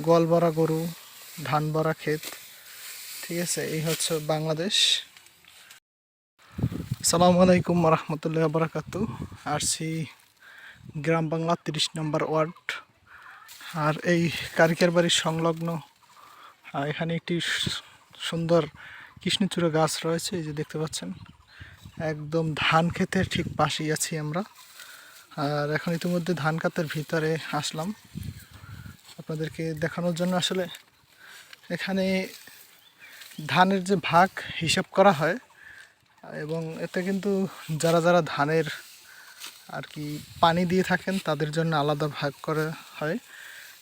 গোয়াল ভরা গরু, ধান ভরা ক্ষেত। ঠিক আছে, এই হচ্ছে বাংলাদেশ। আসসালামু আলাইকুম রহমতুল্লাহ বারাকাতু। আসছি গ্রাম বাংলা 30 নম্বর ওয়ার্ড। আর এই কারিকের বাড়ির সংলগ্ন এখানে একটি সুন্দর কৃষ্ণচূড়া গাছ রয়েছে, এই যে দেখতে পাচ্ছেন। একদম ধান ক্ষেতের ঠিক পাশেই আছি আমরা। আর এখন ইতিমধ্যে ধান ক্ষেতের ভিতরে আসলাম আপনাদেরকে দেখানোর জন্য। আসলে এখানে ধানের যে ভাগ হিসাব করা হয়, এবং এতে কিন্তু যারা যারা ধানের আর কি পানি দিয়ে থাকেন তাদের জন্য আলাদা ভাগ করা হয়।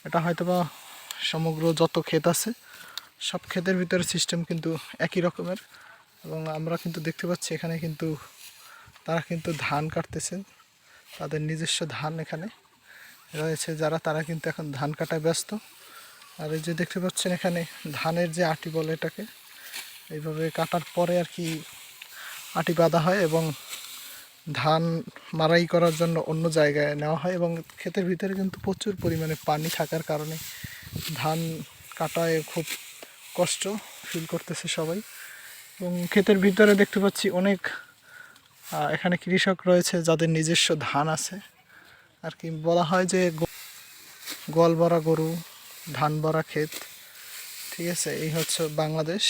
এটা হয়তোবা সমগ্র যত ক্ষেত আছে সব ক্ষেতের ভিতরে সিস্টেম কিন্তু একই রকমের। এবং আমরা কিন্তু দেখতে পাচ্ছি এখানে কিন্তু তারা কিন্তু ধান কাটতেছেন, তাদের নিজস্ব ধান এখানে রয়েছে যারা, তারা কিন্তু এখন ধান কাটায় ব্যস্ত। আর এই যে দেখতে পাচ্ছেন এখানে ধানের যে আটি বলে এটাকে, এইভাবে কাটার পরে আর কি আটি বাঁধা হয় এবং ধান মাড়াই করার জন্য অন্য জায়গায় নেওয়া হয়। এবং ক্ষেতের ভিতরে কিন্তু প্রচুর পরিমাণে পানি থাকার কারণে ধান কাটায় খুব কষ্ট ফিল করতেছে সবাই। এবং ক্ষেতের ভিতরে দেখতে পাচ্ছি অনেক এখানে কৃষক রয়েছে যাদের নিজস্ব ধান আছে আর কি। বলা হয় যে গোয়াল ভরা গরু, ধান ভরা ক্ষেত। ঠিক আছে, এই হচ্ছে বাংলাদেশ।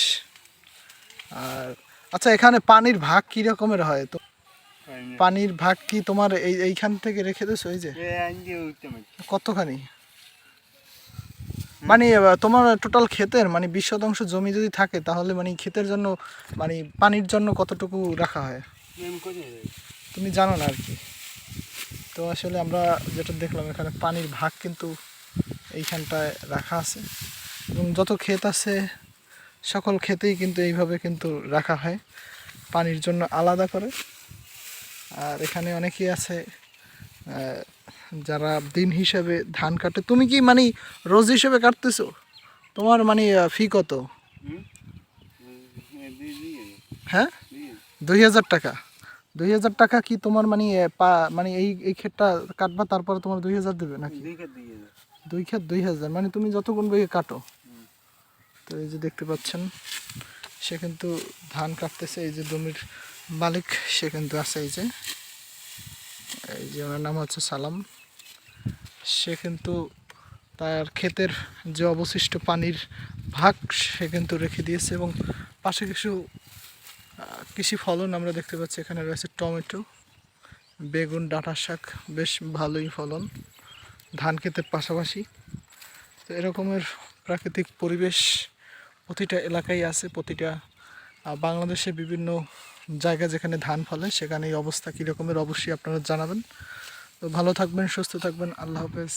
আর আচ্ছা, এখানে পানির ভাগ কী রকমের হয়? তো পানির ভাগ কি তোমার এইখান থেকে রেখে দিয়েছো? এই যে কতখানি মানে তোমার টোটাল ক্ষেতের মানে 20 শতাংশ জমি যদি থাকে তাহলে মানে ক্ষেতের জন্য মানে পানির জন্য কতটুকু রাখা হয় তুমি জানো না আর কি। তো আসলে আমরা যেটা দেখলাম এখানে পানির ভাগ কিন্তু এইখানটায় রাখা আছে, এবং যত ক্ষেত আছে সকল ক্ষেতেই কিন্তু এইভাবে কিন্তু রাখা হয় পানির জন্য আলাদা করে। আর এখানে অনেকেই আছে যারা দিন হিসাবে ধান কাটে। তুমি কি মানে রোজ হিসেবে কাটতেছো? তোমার মানে ফি কত? হ্যাঁ, 2000 টাকা। 2000 টাকা কি তোমার মানে মানে এই ক্ষেতটা কাটবা তারপরে তোমার 2000 দেবে নাকি? দুই ক্ষেত 2000, মানে তুমি যতক্ষণ বেগে কাটো। তো এই যে দেখতে পাচ্ছেন সে কিন্তু ধান কাটতেছে, এই যে জমির মালিক সে কিন্তু আছে, এই যে ওনার নাম হচ্ছে সালাম। সে কিন্তু তার ক্ষেতের যে অবশিষ্ট পানির ভাগ সে কিন্তু রেখে দিয়েছে। এবং পাশে কিছু কৃষি ফলন আমরা দেখতে পাচ্ছি, এখানে রয়েছে টমেটো, বেগুন, ডাঁটা শাক, বেশ ভালোই ফলন ধান ক্ষেতের পাশাপাশি। তো এরকমের প্রাকৃতিক পরিবেশ প্রতিটা এলাকায় আছে, প্রতিটা বাংলাদেশে বিভিন্ন জায়গা যেখানে ধান ফলে সেখানে এই অবস্থা কী রকমের অবশ্যই আপনারা জানাবেন। তো ভালো থাকবেন, সুস্থ থাকবেন, আল্লাহ হাফেজ।